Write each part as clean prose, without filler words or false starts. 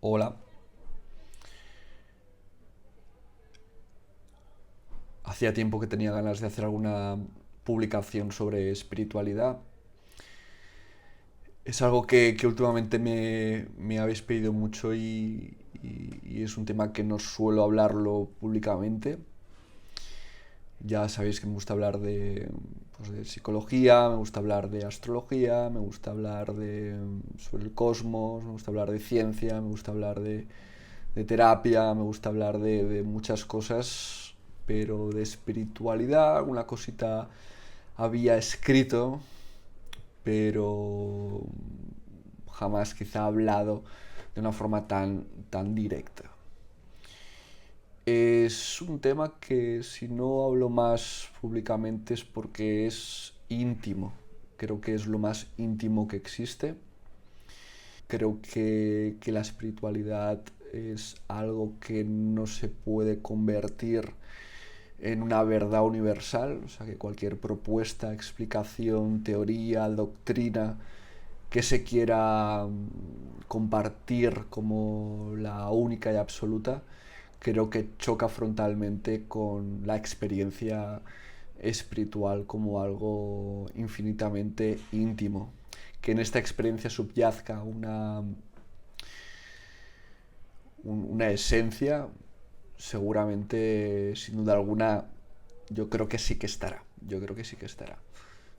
Hola, hacía tiempo que tenía ganas de hacer alguna publicación sobre espiritualidad. Es algo que últimamente me habéis pedido mucho y es un tema que no suelo hablarlo públicamente. Ya sabéis que me gusta hablar de psicología, me gusta hablar de astrología, me gusta hablar sobre el cosmos, me gusta hablar de ciencia, me gusta hablar de terapia, me gusta hablar de muchas cosas, pero de espiritualidad, alguna cosita había escrito, pero jamás quizá hablado de una forma tan directa. Es un tema que si no hablo más públicamente es porque es íntimo. Creo que es lo más íntimo que existe. Creo que la espiritualidad es algo que no se puede convertir en una verdad universal, o sea que cualquier propuesta, explicación, teoría, doctrina que se quiera compartir como la única y absoluta, creo que choca frontalmente con la experiencia espiritual como algo infinitamente íntimo. Que en esta experiencia subyazca una esencia, seguramente, sin duda alguna, yo creo que sí que estará. Yo creo que sí que estará.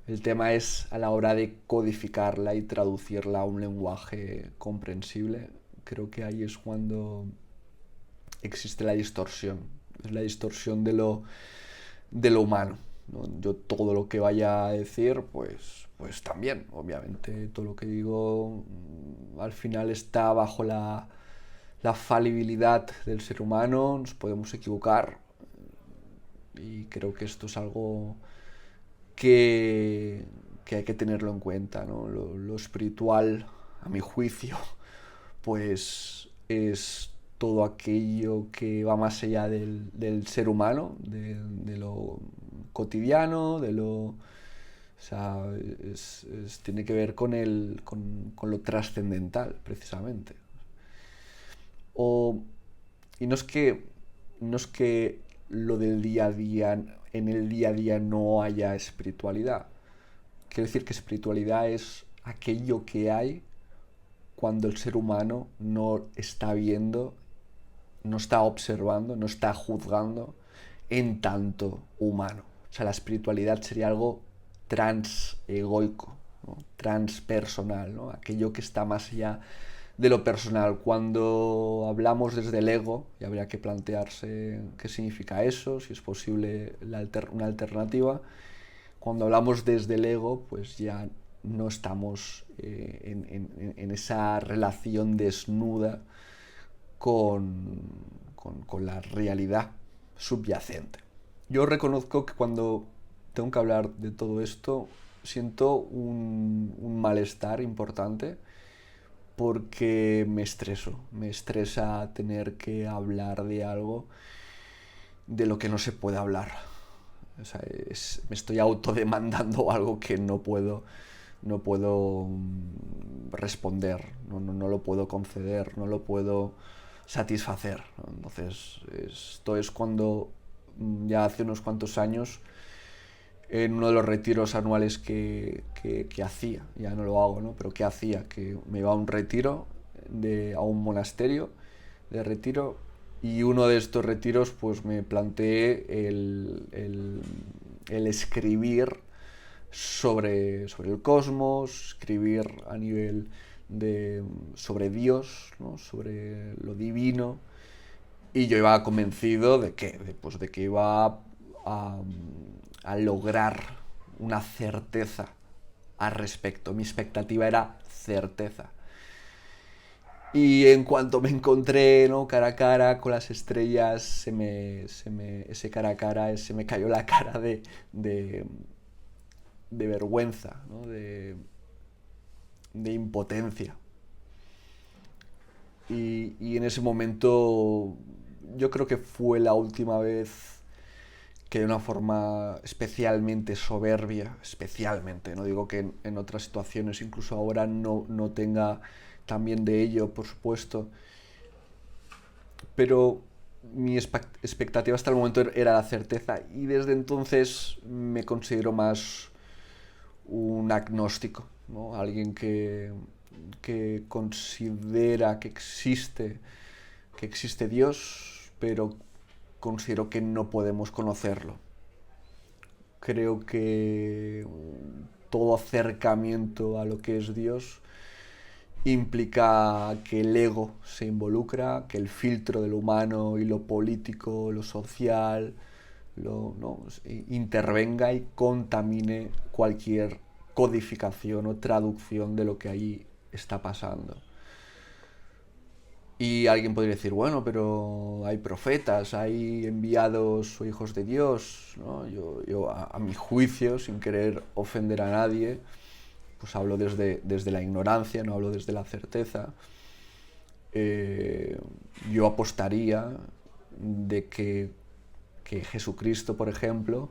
El tema es a la hora de codificarla y traducirla a un lenguaje comprensible. Creo que ahí es cuando existe la distorsión. Es la distorsión de lo humano. ¿No? Yo todo lo que vaya a decir, pues también, obviamente, todo lo que digo al final está bajo la falibilidad del ser humano, nos podemos equivocar y creo que esto es algo que, que hay que tenerlo en cuenta, ¿no? Lo espiritual, a mi juicio, pues es todo aquello que va más allá del ser humano, de lo cotidiano, o sea, tiene que ver con lo trascendental, precisamente. O, y no es que lo del día a día, en el día a día no haya espiritualidad. Quiero decir que espiritualidad es aquello que hay cuando el ser humano no está viendo, no está observando, no está juzgando en tanto humano. O sea, la espiritualidad sería algo transegoico, ¿no? Transpersonal, ¿no? Aquello que está más allá de lo personal. Cuando hablamos desde el ego, y habría que plantearse qué significa eso, si es posible una alternativa. Cuando hablamos desde el ego, pues ya no estamos en esa relación desnuda con la realidad subyacente. Yo reconozco que cuando tengo que hablar de todo esto, siento un malestar importante porque me estresa tener que hablar de algo de lo que no se puede hablar. O sea, me estoy autodemandando algo que no puedo responder, no lo puedo conceder, no lo puedo satisfacer, ¿no? Entonces, esto es cuando ya hace unos cuantos años, en uno de los retiros anuales que hacía, ya no lo hago, ¿no? Pero que hacía, que me iba a un retiro, a un monasterio de retiro, y uno de estos retiros pues me planteé el escribir sobre el cosmos, escribir a nivel sobre Dios, ¿no? Sobre lo divino, y yo iba convencido de que iba a lograr una certeza al respecto. Mi expectativa era certeza. Y en cuanto me encontré, ¿no? Cara a cara con las estrellas, ese cara a cara, se me cayó la cara de, de vergüenza, ¿no? De impotencia. Y en ese momento yo creo que fue la última vez que de una forma especialmente soberbia, especialmente, no digo que en otras situaciones, incluso ahora no tenga también de ello, por supuesto, pero mi expectativa hasta el momento era la certeza, y desde entonces me considero más un agnóstico, ¿no? Alguien que considera que existe Dios, pero considero que no podemos conocerlo. Creo que todo acercamiento a lo que es Dios implica que el ego se involucra, que el filtro de lo humano y lo político, lo social, ¿no? intervenga y contamine cualquier codificación o traducción de lo que allí está pasando. Y alguien podría decir, bueno, pero hay profetas, hay enviados o hijos de Dios, ¿no? Yo a mi juicio, sin querer ofender a nadie, pues hablo desde la ignorancia, no hablo desde la certeza. Yo apostaría de que Jesucristo, por ejemplo,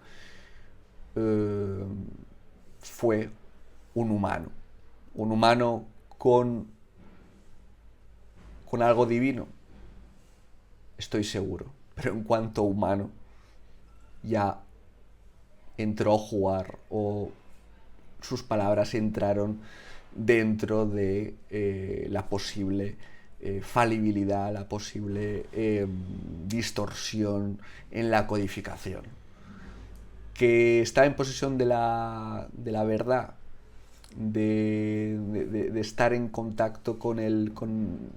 fue un humano con algo divino, estoy seguro, pero en cuanto humano ya entró a jugar, o sus palabras entraron dentro de la posible falibilidad, la posible distorsión en la codificación. Que está en posesión de la verdad, de estar en contacto con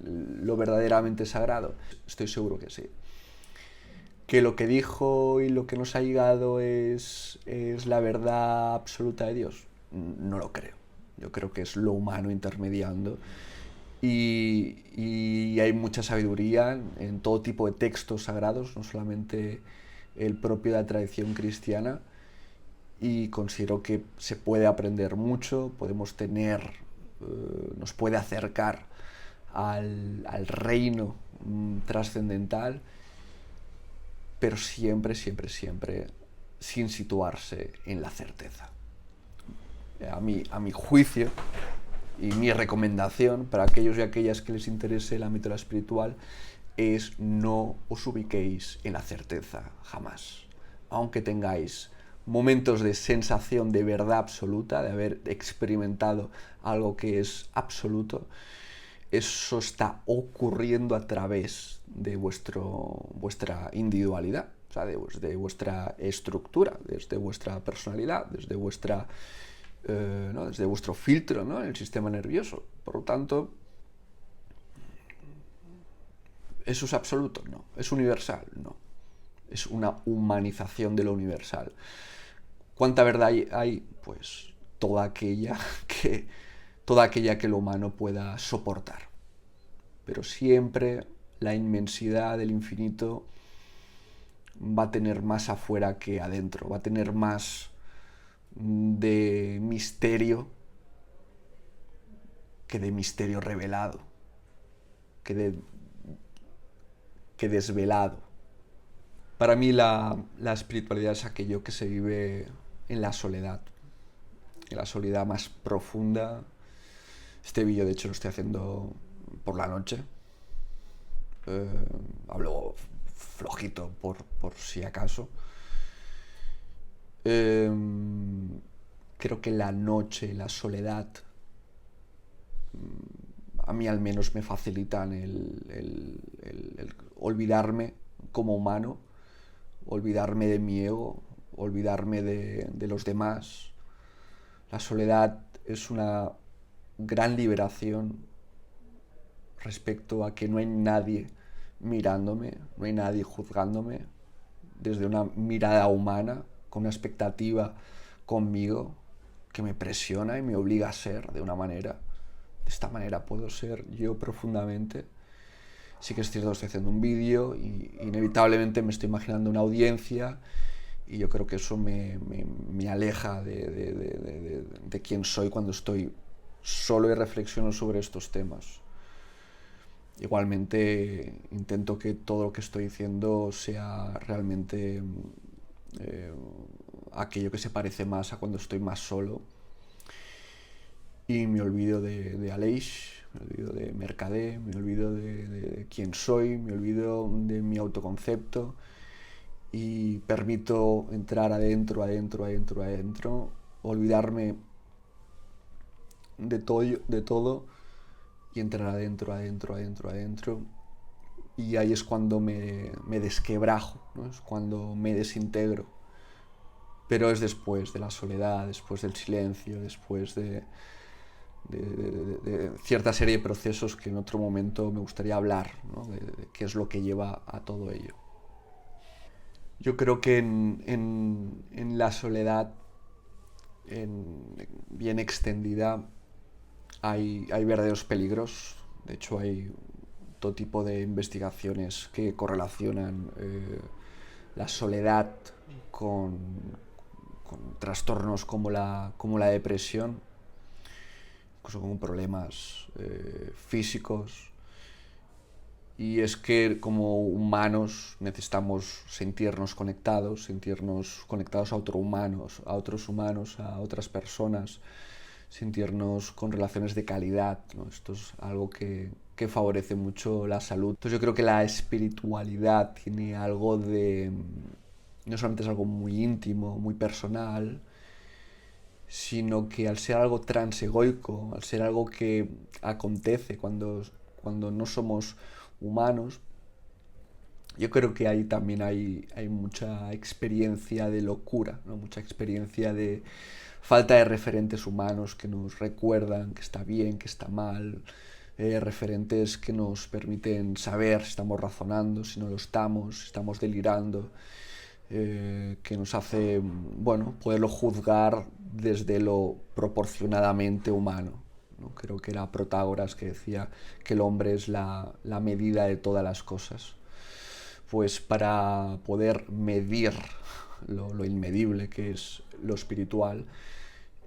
lo verdaderamente sagrado. Estoy seguro que sí. Que lo que dijo y lo que nos ha llegado es la verdad absoluta de Dios, no lo creo. Yo creo que es lo humano intermediando, y hay mucha sabiduría en todo tipo de textos sagrados, no solamente el propio de la tradición cristiana, y considero que se puede aprender mucho, podemos nos puede acercar al reino trascendental, pero siempre, siempre, siempre sin situarse en la certeza. A mi juicio, y mi recomendación para aquellos y aquellas que les interese el ámbito de la espiritual, es no os ubiquéis en la certeza jamás. Aunque tengáis momentos de sensación de verdad absoluta, de haber experimentado algo que es absoluto, eso está ocurriendo a través de vuestra individualidad, o sea, de vuestra estructura, desde vuestra personalidad, desde ¿no? desde vuestro filtro, ¿no? En el sistema nervioso. Por lo tanto, ¿eso es absoluto? No. ¿Es universal? No. Es una humanización de lo universal. ¿Cuánta verdad hay? Pues toda aquella que lo humano pueda soportar. Pero siempre la inmensidad del infinito va a tener más afuera que adentro, va a tener más de misterio que de misterio revelado, que desvelado. Para mí la espiritualidad es aquello que se vive en la soledad más profunda. Este vídeo de hecho lo estoy haciendo por la noche. Hablo flojito por si acaso. Creo que la noche, la soledad, a mí al menos me facilitan el olvidarme como humano, olvidarme de mi ego, olvidarme de los demás. La soledad es una gran liberación respecto a que no hay nadie mirándome, no hay nadie juzgándome desde una mirada humana, con una expectativa conmigo que me presiona y me obliga a ser de una manera. De esta manera puedo ser yo profundamente. Sí que es cierto que estoy haciendo un vídeo y inevitablemente me estoy imaginando una audiencia, y yo creo que eso me aleja de quién soy cuando estoy solo y reflexiono sobre estos temas. Igualmente intento que todo lo que estoy diciendo sea realmente aquello que se parece más a cuando estoy más solo, y me olvido de Aleix, me olvido de mercadé, me olvido de quién soy, me olvido de mi autoconcepto y permito entrar adentro, adentro, adentro, adentro, olvidarme de todo y entrar adentro, adentro, adentro, adentro. Y ahí es cuando me desquebrajo, ¿no? Es cuando me desintegro. Pero es después de la soledad, después del silencio, después de cierta serie de procesos que en otro momento me gustaría hablar, ¿no? De qué es lo que lleva a todo ello. Yo creo que en la soledad bien extendida hay verdaderos peligros. De hecho, hay todo tipo de investigaciones que correlacionan la soledad con, con trastornos como la depresión, incluso con problemas físicos. Y es que como humanos necesitamos sentirnos conectados a otros humanos, a otras personas, sentirnos con relaciones de calidad, ¿no? Esto es algo que favorece mucho la salud. Entonces yo creo que la espiritualidad tiene algo de... No solamente es algo muy íntimo, muy personal, sino que al ser algo transegoico, al ser algo que acontece cuando no somos humanos, yo creo que ahí también hay mucha experiencia de locura, ¿no? Mucha experiencia de falta de referentes humanos que nos recuerdan que está bien, que está mal, referentes que nos permiten saber si estamos razonando, si no lo estamos, si estamos delirando, que nos hace, bueno, poderlo juzgar desde lo proporcionadamente humano, ¿no? Creo que era Protágoras que decía que el hombre es la medida de todas las cosas. Pues para poder medir lo inmedible que es lo espiritual,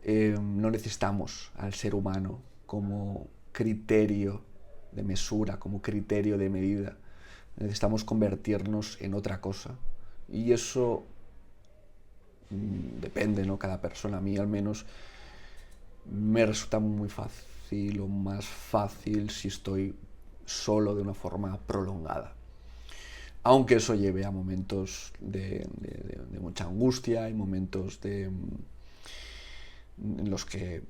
no necesitamos al ser humano como criterio de mesura, como criterio de medida. Necesitamos convertirnos en otra cosa. Y eso depende, ¿no? Cada persona. A mí al menos me resulta muy fácil o más fácil si estoy solo de una forma prolongada. Aunque eso lleve a momentos de mucha angustia y momentos en los que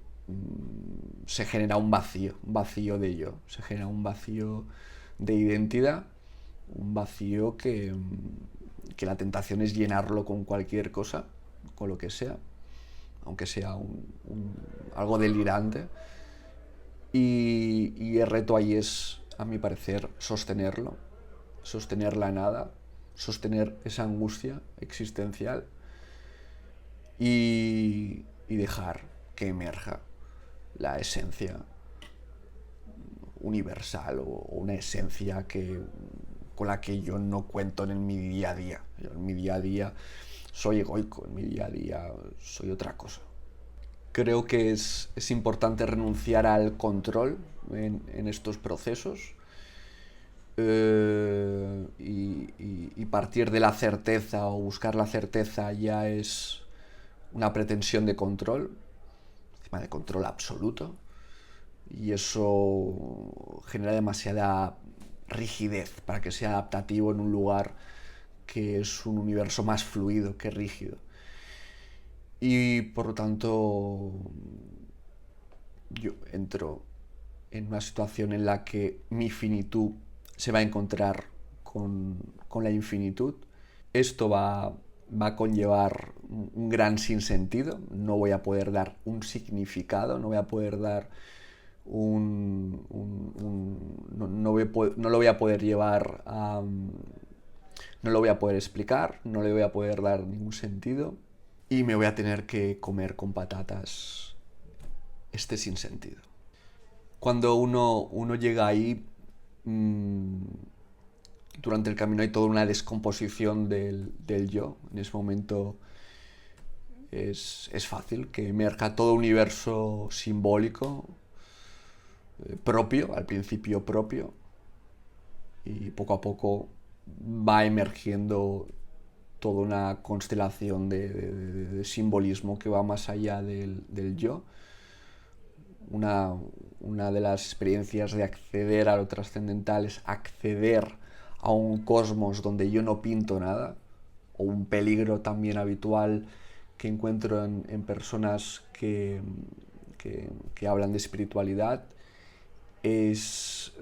se genera un vacío de yo, se genera un vacío de identidad, un vacío que la tentación es llenarlo con cualquier cosa, con lo que sea, aunque sea algo delirante. Y el reto ahí es, a mi parecer, sostenerlo, sostener la nada, sostener esa angustia existencial y dejar que emerja la esencia universal o una esencia con la que yo no cuento en mi día a día. Yo en mi día a día soy egoico, en mi día a día soy otra cosa. Creo que es importante renunciar al control en estos procesos y partir de la certeza o buscar la certeza ya es una pretensión de control, encima de control absoluto, y eso genera demasiada rigidez para que sea adaptativo en un lugar que es un universo más fluido que rígido. Y por lo tanto yo entro en una situación en la que mi finitud se va a encontrar con la infinitud. Esto va a conllevar un gran sinsentido, no voy a poder dar un significado, no voy a poder dar no lo voy a poder llevar a... No lo voy a poder explicar, no le voy a poder dar ningún sentido y me voy a tener que comer con patatas este sinsentido. Cuando uno llega ahí, durante el camino hay toda una descomposición del yo. En ese momento es fácil que emerja todo universo simbólico, propio, al principio propio, y poco a poco va emergiendo toda una constelación de simbolismo que va más allá del yo, una una de las experiencias de acceder a lo trascendental es acceder a un cosmos donde yo no pinto nada, o un peligro también habitual que encuentro en personas que hablan de espiritualidad es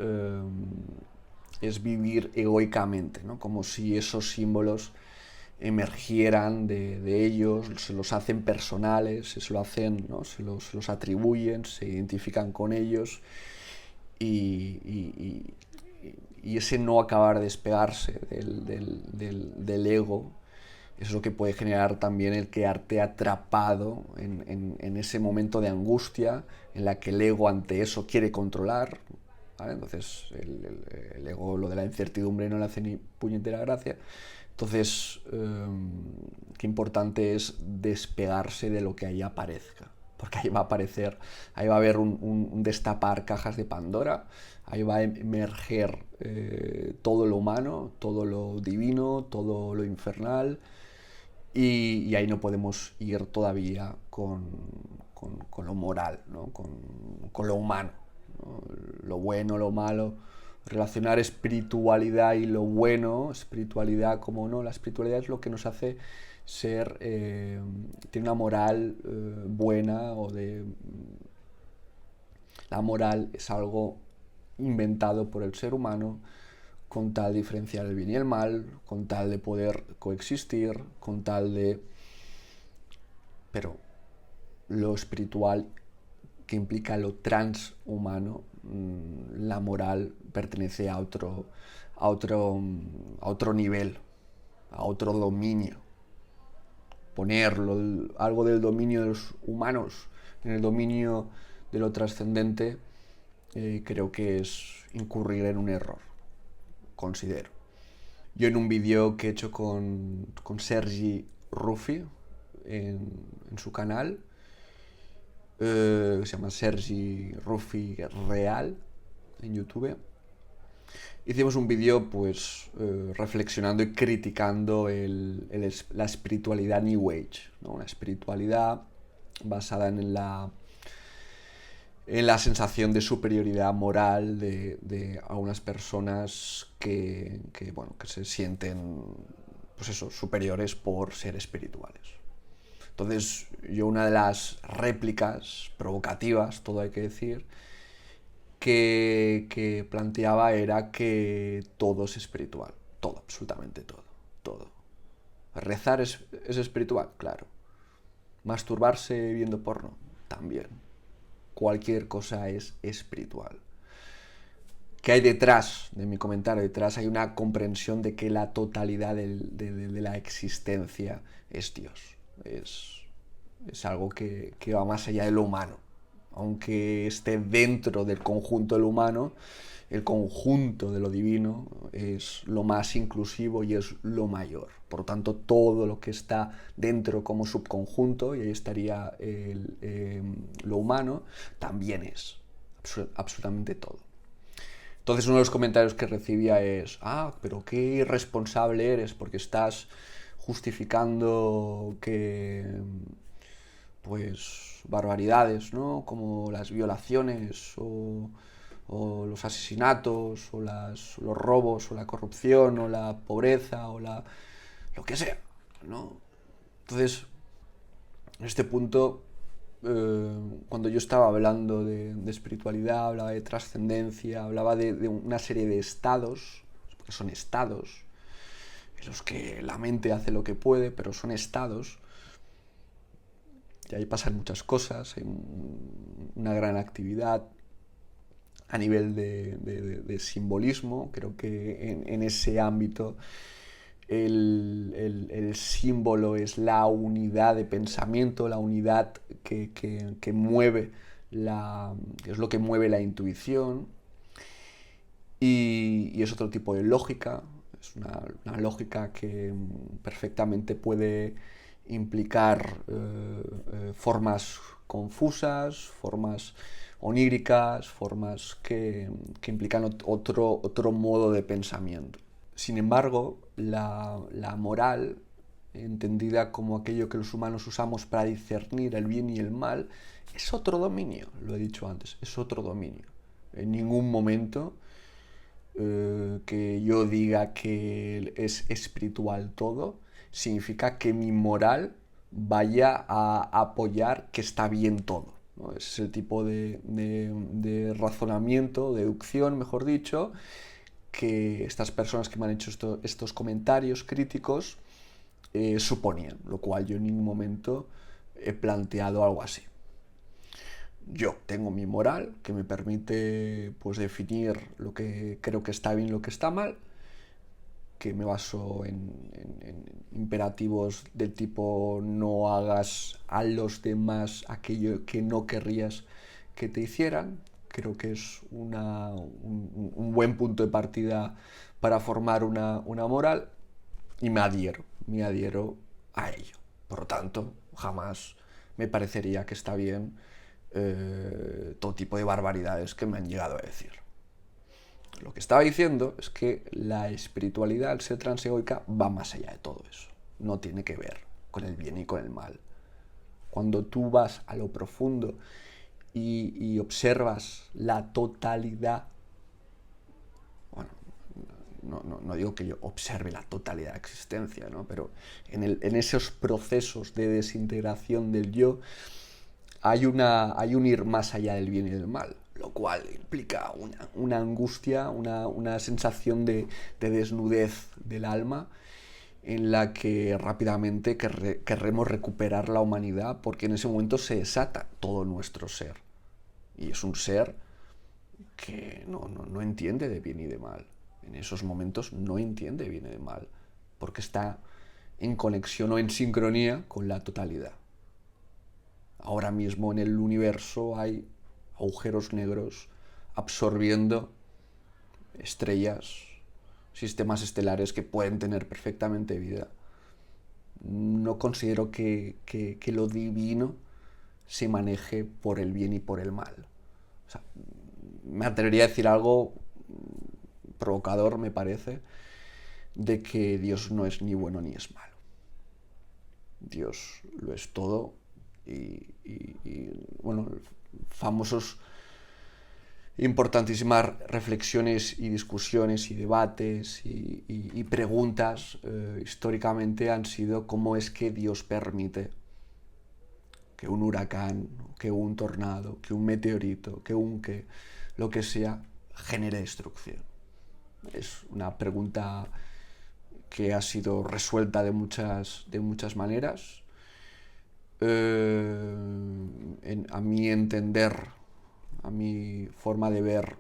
vivir egoicamente, ¿no? Como si esos símbolos emergieran de ellos, se los hacen personales, se lo hacen, ¿no? se los atribuyen, se identifican con ellos y ese no acabar de despegarse del ego es lo que puede generar también el quedarte atrapado en ese momento de angustia en la que el ego ante eso quiere controlar, ¿vale? Entonces el ego, lo de la incertidumbre, no le hace ni puñetera gracia. Entonces, qué importante es despegarse de lo que ahí aparezca, porque ahí va a aparecer, ahí va a haber un destapar cajas de Pandora, ahí va a emerger todo lo humano, todo lo divino, todo lo infernal, y ahí no podemos ir todavía con lo moral, ¿no? con lo humano, ¿no? Lo bueno, lo malo. Relacionar espiritualidad y lo bueno, espiritualidad como no, la espiritualidad es lo que nos hace ser, tiene una moral buena la moral es algo inventado por el ser humano con tal de diferenciar el bien y el mal, con tal de poder coexistir, con tal de... Pero lo espiritual, que implica lo transhumano, la moral pertenece a otro nivel, a otro dominio. Ponerlo, algo del dominio de los humanos en el dominio de lo trascendente, creo que es incurrir en un error, considero. Yo en un vídeo que he hecho con Sergi Rufi en su canal, se llama Sergi Rufi Real en YouTube, hicimos un vídeo pues reflexionando y criticando la espiritualidad New Age, ¿no? Una espiritualidad basada en la sensación de superioridad moral de algunas personas bueno, que se sienten pues eso, superiores por ser espirituales. Entonces, yo una de las réplicas provocativas, todo hay que decir, que planteaba era que todo es espiritual. Todo, absolutamente todo. Todo. Rezar es espiritual, claro. Masturbarse viendo porno, también. Cualquier cosa es espiritual. ¿Qué hay detrás de mi comentario? Detrás hay una comprensión de que la totalidad de la existencia es Dios. Es algo que va más allá de lo humano. Aunque esté dentro del conjunto de lo humano, el conjunto de lo divino es lo más inclusivo y es lo mayor. Por lo tanto, todo lo que está dentro como subconjunto, y ahí estaría lo humano, también es absolutamente todo. Entonces uno de los comentarios que recibía es: pero qué irresponsable eres porque estás justificando que pues barbaridades, ¿no? Como las violaciones o los asesinatos o los robos o la corrupción o la pobreza o lo que sea, ¿no? Entonces, en este punto, cuando yo estaba hablando de espiritualidad, hablaba de trascendencia, hablaba de una serie de estados, porque son estados, en los que la mente hace lo que puede, pero son estados, y ahí pasan muchas cosas, hay una gran actividad a nivel de simbolismo. Creo que en ese ámbito el símbolo es la unidad de pensamiento, la unidad que mueve es lo que mueve la intuición, y es otro tipo de lógica, es una lógica que perfectamente puede implicar formas confusas, formas oníricas, formas que implican otro modo de pensamiento. Sin embargo, la moral entendida como aquello que los humanos usamos para discernir el bien y el mal, es otro dominio, lo he dicho antes, es otro dominio. En ningún momento que yo diga que es espiritual todo, significa que mi moral vaya a apoyar que está bien todo, ¿no? Ese es el tipo de razonamiento, deducción, mejor dicho, que estas personas que me han hecho estos comentarios críticos suponían, lo cual yo en ningún momento he planteado algo así. Yo tengo mi moral que me permite pues definir lo que creo que está bien y lo que está mal, que me baso en imperativos del tipo no hagas a los demás aquello que no querrías que te hicieran. Creo que es un buen punto de partida para formar una moral y me adhiero a ello. Por lo tanto, jamás me parecería que está bien todo tipo de barbaridades que me han llegado a decir. Lo que estaba diciendo es que la espiritualidad, al ser transegoica, va más allá de todo eso. No tiene que ver con el bien y con el mal. Cuando tú vas a lo profundo y observas la totalidad, bueno, no digo que yo observe la totalidad de la existencia, ¿no? Pero en esos procesos de desintegración del yo hay un ir más allá del bien y del mal, lo cual implica una angustia, una sensación de desnudez del alma en la que rápidamente querremos recuperar la humanidad porque en ese momento se desata todo nuestro ser. Y es un ser que no entiende de bien y de mal. En esos momentos no entiende de bien y de mal porque está en conexión o en sincronía con la totalidad. Ahora mismo en el universo hay agujeros negros absorbiendo estrellas, sistemas estelares que pueden tener perfectamente vida. No considero que lo divino se maneje por el bien y por el mal. O sea, me atrevería a decir algo provocador, me parece, de que Dios no es ni bueno ni es malo. Dios lo es todo bueno, famosos, importantísimas reflexiones y discusiones y debates y preguntas históricamente han sido cómo es que Dios permite que un huracán, que un tornado, que un meteorito, que lo que sea, genere destrucción. Es una pregunta que ha sido resuelta de muchas maneras. A mi entender, a mi forma de ver,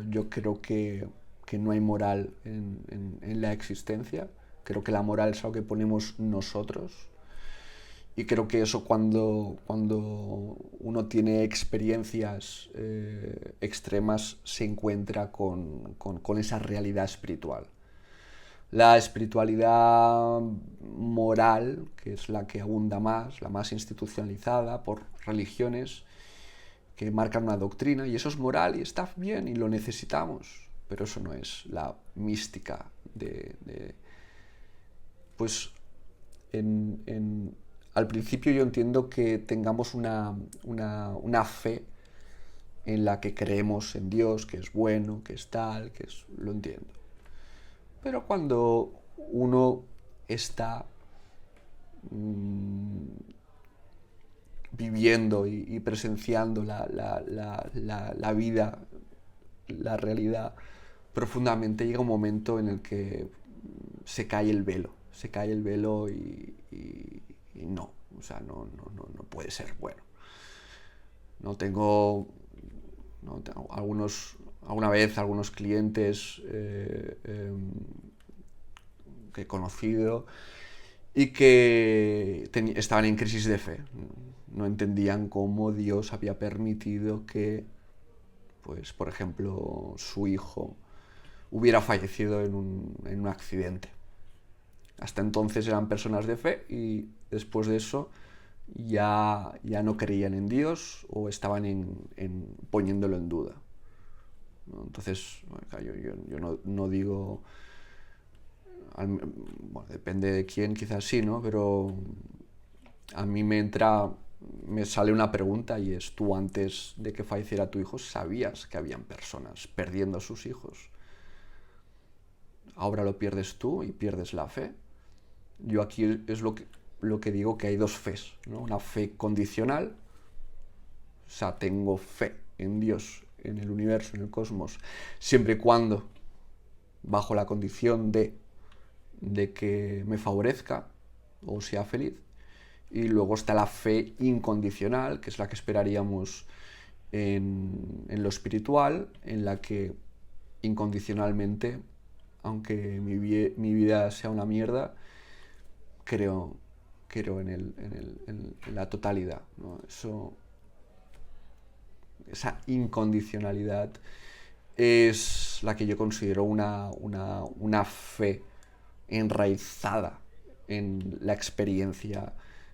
yo creo que no hay moral en la existencia. Creo que la moral es algo que ponemos nosotros. Y creo que eso cuando uno tiene experiencias extremas se encuentra con esa realidad espiritual. La espiritualidad moral, que es la que abunda más, la más institucionalizada por religiones que marcan una doctrina, y eso es moral y está bien y lo necesitamos, pero eso no es la mística pues al principio yo entiendo que tengamos una fe en la que creemos en Dios, que es bueno, que es tal, lo entiendo. Pero cuando uno está viviendo y presenciando la vida, la realidad profundamente, llega un momento en el que se cae el velo y no, o sea, no puede ser bueno. Alguna vez algunos clientes que he conocido y que estaban en crisis de fe. No entendían cómo Dios había permitido que, pues, por ejemplo, su hijo hubiera fallecido en un accidente. Hasta entonces eran personas de fe y después de eso ya no creían en Dios o estaban poniéndolo en duda. Entonces, yo no digo bueno, depende de quién, quizás sí, ¿no? Pero a mí me sale una pregunta y es: ¿tú antes de que falleciera tu hijo sabías que habían personas perdiendo a sus hijos? Ahora lo pierdes tú y pierdes la fe. Yo aquí es lo que digo, que hay dos fes, ¿no? Una fe condicional, o sea, tengo fe en Dios, en el universo, en el cosmos, siempre y cuando bajo la condición de que me favorezca o sea feliz. Y luego está la fe incondicional, que es la que esperaríamos en lo espiritual, en la que incondicionalmente, aunque mi vida sea una mierda, creo, creo en la totalidad, ¿no? Esa incondicionalidad es la que yo considero una fe enraizada en la experiencia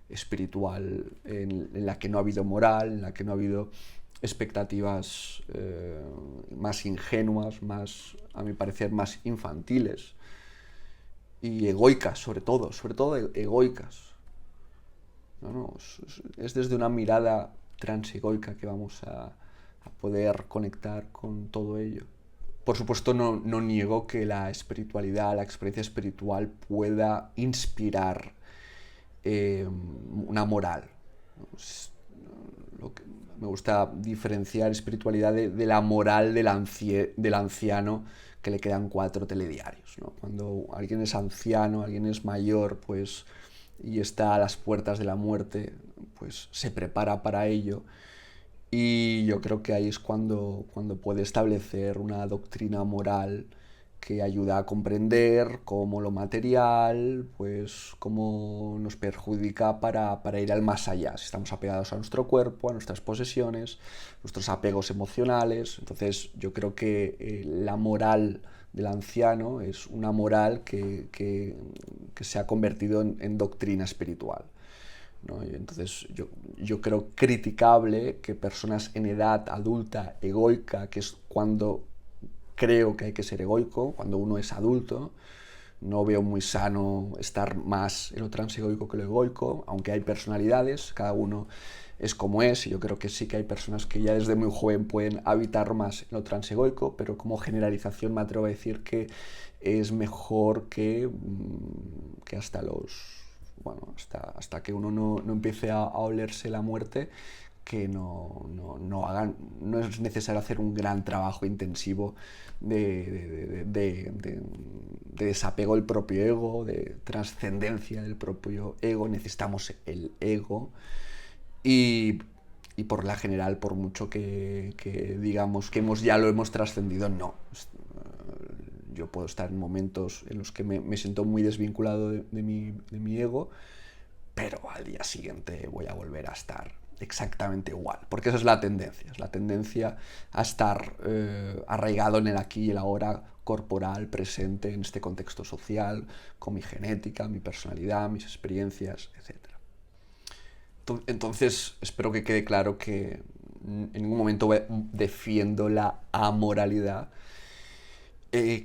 espiritual, en la que no ha habido moral, en la que no ha habido expectativas más ingenuas, más, a mi parecer, más infantiles y egoicas, sobre todo egoicas. No, no, es desde una mirada transegoica que vamos a poder conectar con todo ello. Por supuesto, no niego que la espiritualidad, la experiencia espiritual pueda inspirar una moral. Lo que, me gusta diferenciar espiritualidad de la moral del anciano que le quedan 4 telediarios, ¿no? Cuando alguien es anciano, alguien es mayor, pues, y está a las puertas de la muerte, pues se prepara para ello. Y yo creo que ahí es cuando puede establecer una doctrina moral que ayuda a comprender cómo lo material, pues cómo nos perjudica para ir al más allá. Si estamos apegados a nuestro cuerpo, a nuestras posesiones, nuestros apegos emocionales. Entonces yo creo que la moral del anciano es una moral que se ha convertido en doctrina espiritual, ¿no? Y entonces yo creo criticable que personas en edad adulta egoica, que es cuando creo que hay que ser egoico, cuando uno es adulto, no veo muy sano estar más en lo transegoico que lo egoico, aunque hay personalidades, cada uno es como es, y yo creo que sí que hay personas que ya desde muy joven pueden habitar más en lo transegoico, pero como generalización me atrevo a decir que es mejor que hasta bueno, hasta que uno no empiece a olerse la muerte, que no es necesario hacer un gran trabajo intensivo de desapego del propio ego, de trascendencia del propio ego. Necesitamos el ego y, y por la general, por mucho que digamos que ya lo hemos trascendido, no. Yo puedo estar en momentos en los que me siento muy desvinculado de mi ego, pero al día siguiente voy a volver a estar exactamente igual, porque esa es la tendencia a estar arraigado en el aquí y el ahora, corporal, presente en este contexto social, con mi genética, mi personalidad, mis experiencias, etc. Entonces, espero que quede claro que en ningún momento defiendo la amoralidad.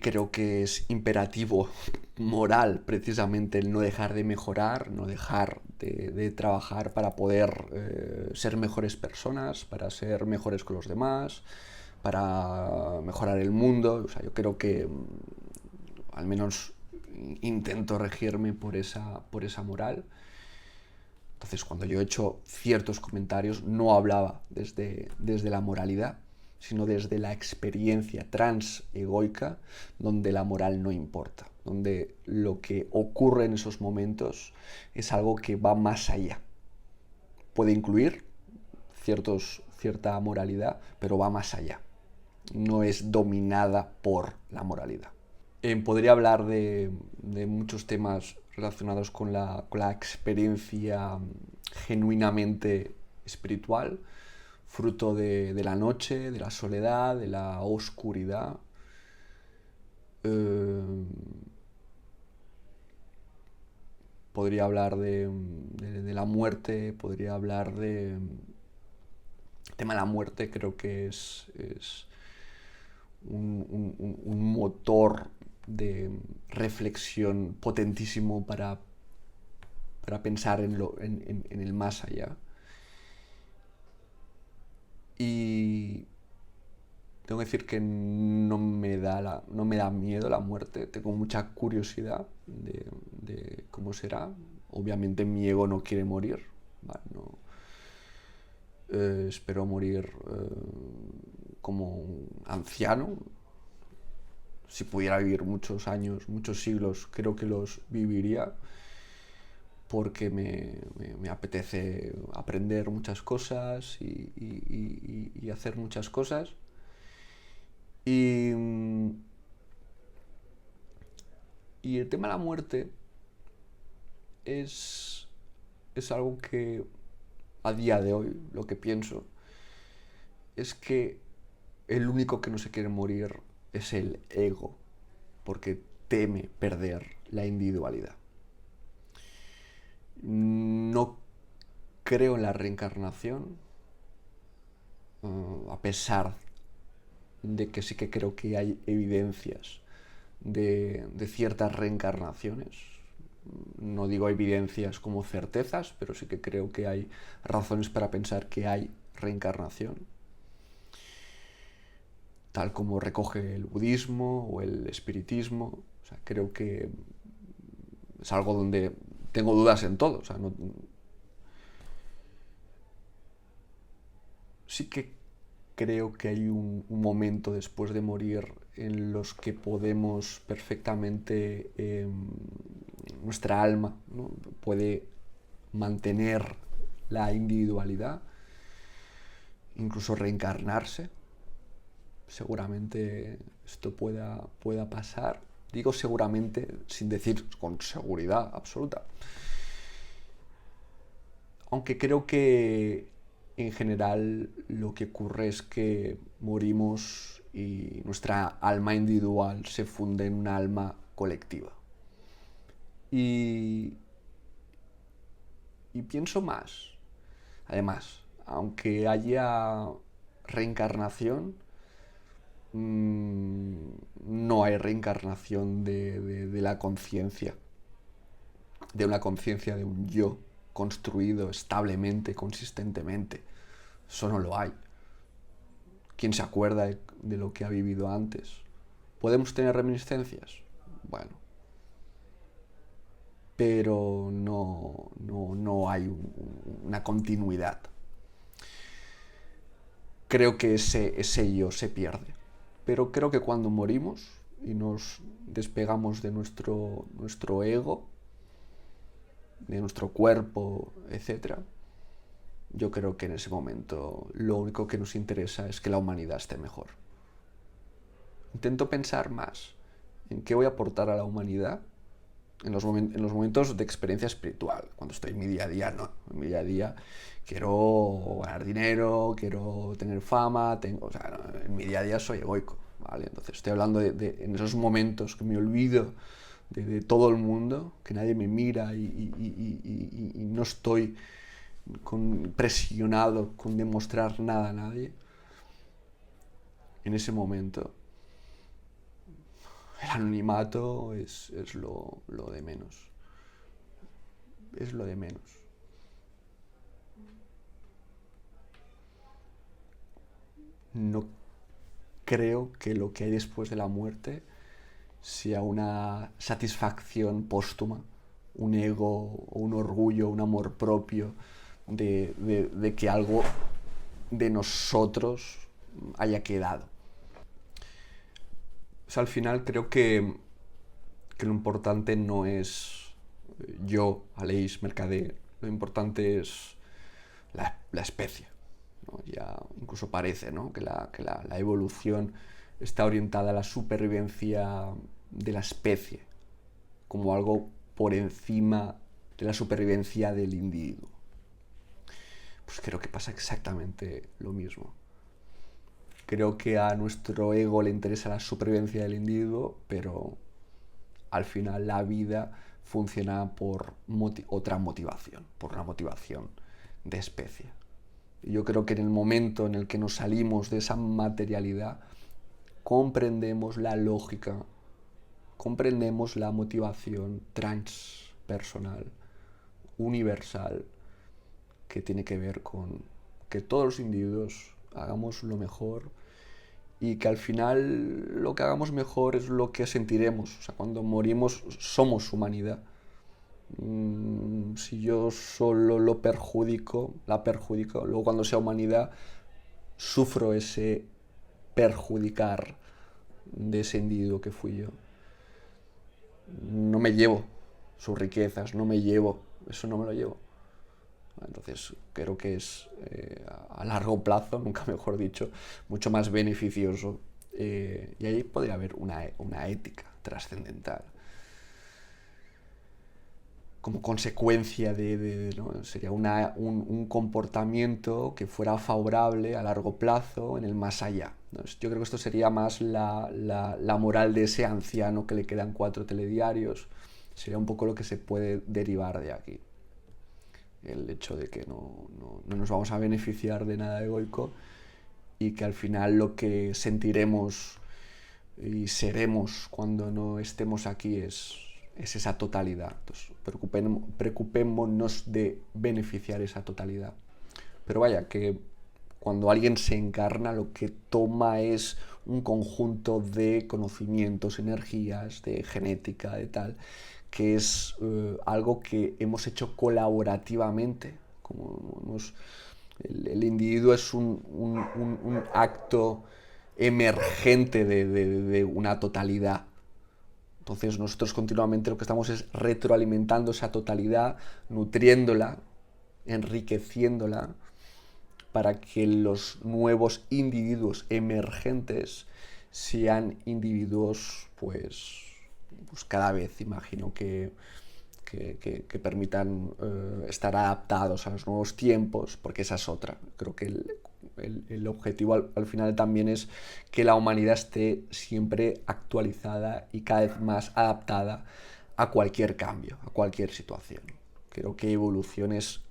Creo que es imperativo moral precisamente el no dejar de mejorar, no dejar de trabajar para poder ser mejores personas, para ser mejores con los demás, para mejorar el mundo. O sea, yo creo que al menos intento regirme por esa moral. Entonces, cuando yo he hecho ciertos comentarios, no hablaba desde la moralidad, sino desde la experiencia transegoica, donde la moral no importa, donde lo que ocurre en esos momentos es algo que va más allá. Puede incluir cierta moralidad, pero va más allá. No es dominada por la moralidad. Podría hablar de muchos temas relacionados con la experiencia genuinamente espiritual, fruto de la noche, de la soledad, de la oscuridad. Podría hablar de la muerte, podría hablar de... El tema de la muerte creo que es un motor reflexión potentísimo para pensar en el más allá. Y tengo que decir que no me da miedo la muerte, tengo mucha curiosidad de cómo será. Obviamente mi ego no quiere morir, ¿vale? No, espero morir como un anciano. Si pudiera vivir muchos años, muchos siglos, creo que los viviría, porque me apetece aprender muchas cosas y hacer muchas cosas. Y el tema de la muerte es algo que a día de hoy lo que pienso es que el único que no se quiere morir es el ego, porque teme perder la individualidad. No creo en la reencarnación, a pesar de que sí que creo que hay evidencias de ciertas reencarnaciones. No digo evidencias como certezas, pero sí que creo que hay razones para pensar que hay reencarnación, tal como recoge el budismo o el espiritismo. O sea, creo que es algo donde tengo dudas en todo. O sea, no, sí que creo que hay un momento después de morir en los que podemos perfectamente, nuestra alma, ¿no?, puede mantener la individualidad, incluso reencarnarse. Seguramente esto pueda pasar. Digo seguramente sin decir con seguridad absoluta. Aunque creo que en general lo que ocurre es que morimos y nuestra alma individual se funde en una alma colectiva. Y pienso más. Además, aunque haya reencarnación, no hay reencarnación de la conciencia, de una conciencia de un yo construido establemente, consistentemente. Eso no lo hay. ¿Quién se acuerda de lo que ha vivido antes? ¿Podemos tener reminiscencias? Bueno, pero no hay una continuidad. Creo que ese yo se pierde. Pero creo que cuando morimos y nos despegamos de nuestro ego, de nuestro cuerpo, etc., yo creo que en ese momento lo único que nos interesa es que la humanidad esté mejor. Intento pensar más en qué voy a aportar a la humanidad en los momentos de experiencia espiritual. Cuando estoy en mi día a día, no. En mi día a día quiero ganar dinero, quiero tener fama, o sea, no, en mi día a día soy egoico, ¿vale? Entonces estoy hablando en esos momentos que me olvido de todo el mundo, que nadie me mira y no estoy presionado con demostrar nada a nadie. En ese momento el anonimato es lo de menos. Es lo de menos. No creo que lo que hay después de la muerte sea una satisfacción póstuma, un ego, un orgullo, un amor propio de que algo de nosotros haya quedado. O sea, al final creo que lo importante no es yo, Aleix Mercader, lo importante es la especie, ¿no? Ya incluso parece, ¿no?, que la evolución está orientada a la supervivencia de la especie, como algo por encima de la supervivencia del individuo. Pues creo que pasa exactamente lo mismo. Creo que a nuestro ego le interesa la supervivencia del individuo, pero al final la vida funciona por otra motivación, por una motivación de especie. Y yo creo que en el momento en el que nos salimos de esa materialidad, comprendemos la lógica comprendemos la motivación transpersonal, universal, que tiene que ver con que todos los individuos hagamos lo mejor y que al final lo que hagamos mejor es lo que sentiremos. O sea, cuando morimos somos humanidad. Si yo solo la perjudico, luego cuando sea humanidad sufro ese perjudicar de ese individuo que fui yo. No me llevo sus riquezas, no me llevo, eso no me lo llevo. Entonces creo que es a largo plazo, nunca mejor dicho, mucho más beneficioso, y ahí podría haber una ética trascendental como consecuencia ¿no? Sería un comportamiento que fuera favorable a largo plazo en el más allá. Entonces, yo creo que esto sería más la moral de ese anciano que le quedan 4 telediarios. Sería un poco lo que se puede derivar de aquí. El hecho de que no nos vamos a beneficiar de nada egoico y que al final lo que sentiremos y seremos cuando no estemos aquí es esa totalidad. Entonces, preocupémonos de beneficiar esa totalidad. Pero vaya, que cuando alguien se encarna lo que toma es un conjunto de conocimientos, energías, de genética, de tal, que es algo que hemos hecho colaborativamente. El individuo es un acto emergente de una totalidad. Entonces nosotros continuamente lo que estamos es retroalimentando esa totalidad, nutriéndola, enriqueciéndola, para que los nuevos individuos emergentes sean individuos pues cada vez, imagino, que permitan estar adaptados a los nuevos tiempos, porque esa es otra. Creo que el objetivo al final también es que la humanidad esté siempre actualizada y cada vez más adaptada a cualquier cambio, a cualquier situación. Creo que evolución es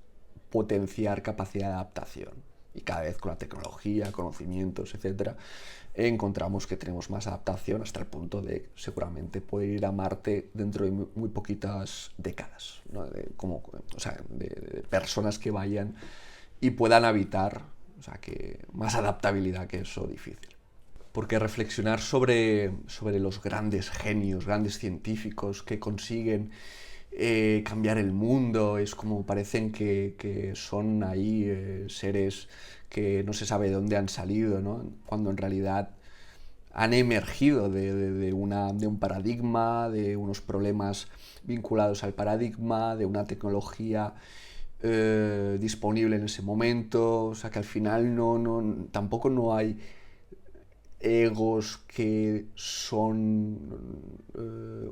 potenciar capacidad de adaptación y cada vez con la tecnología, conocimientos, etcétera, encontramos que tenemos más adaptación hasta el punto de seguramente poder ir a Marte dentro de muy poquitas décadas, ¿no? de personas que vayan y puedan habitar, o sea, que más adaptabilidad que eso difícil. Porque reflexionar sobre los grandes genios, grandes científicos que consiguen cambiar el mundo, es como parecen que son ahí seres que no se sabe de dónde han salido, ¿no? Cuando en realidad han emergido de un paradigma, de unos problemas vinculados al paradigma, de una tecnología disponible en ese momento. O sea que al final tampoco no hay egos que son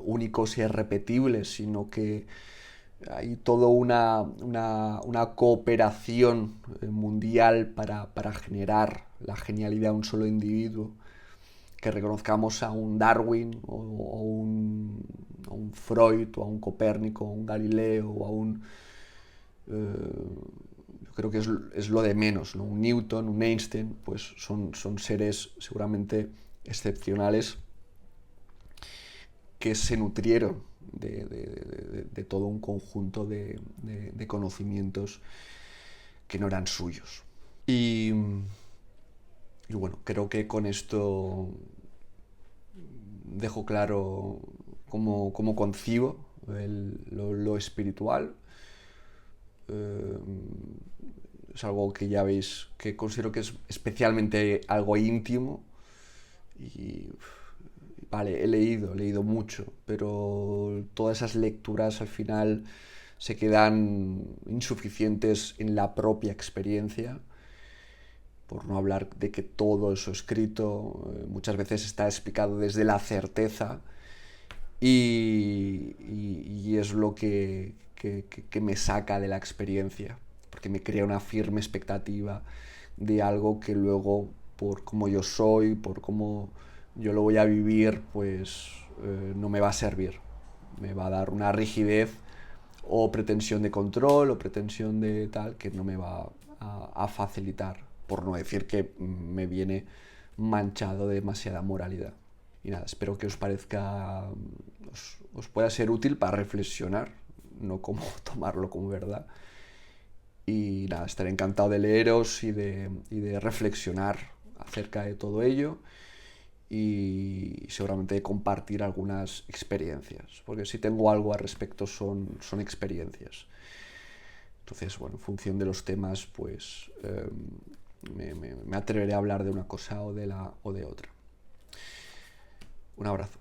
únicos e irrepetibles, sino que hay toda una cooperación mundial para generar la genialidad de un solo individuo, que reconozcamos a un Darwin o a un Freud o a un Copérnico o a un Galileo o a un... yo creo que es lo de menos, ¿no? Un Newton, un Einstein, pues son seres seguramente excepcionales que se nutrieron de todo un conjunto de conocimientos que no eran suyos. Y bueno, creo que con esto dejo claro cómo concibo lo espiritual. Es algo que ya veis que considero que es especialmente algo íntimo y vale, he leído mucho, pero todas esas lecturas al final se quedan insuficientes en la propia experiencia, por no hablar de que todo eso escrito muchas veces está explicado desde la certeza y es lo que me saca de la experiencia, porque me crea una firme expectativa de algo que luego, por cómo yo soy, por cómo yo lo voy a vivir, pues no me va a servir. Me va a dar una rigidez o pretensión de control o pretensión de tal que no me va a facilitar, por no decir que me viene manchado de demasiada moralidad. Y nada, espero que os parezca, os pueda ser útil para reflexionar, no como tomarlo como verdad. Y nada, estaré encantado de leeros y de reflexionar acerca de todo ello y seguramente de compartir algunas experiencias, porque si tengo algo al respecto son experiencias. Entonces, bueno, en función de los temas, pues me atreveré a hablar de una cosa o de otra. Un abrazo.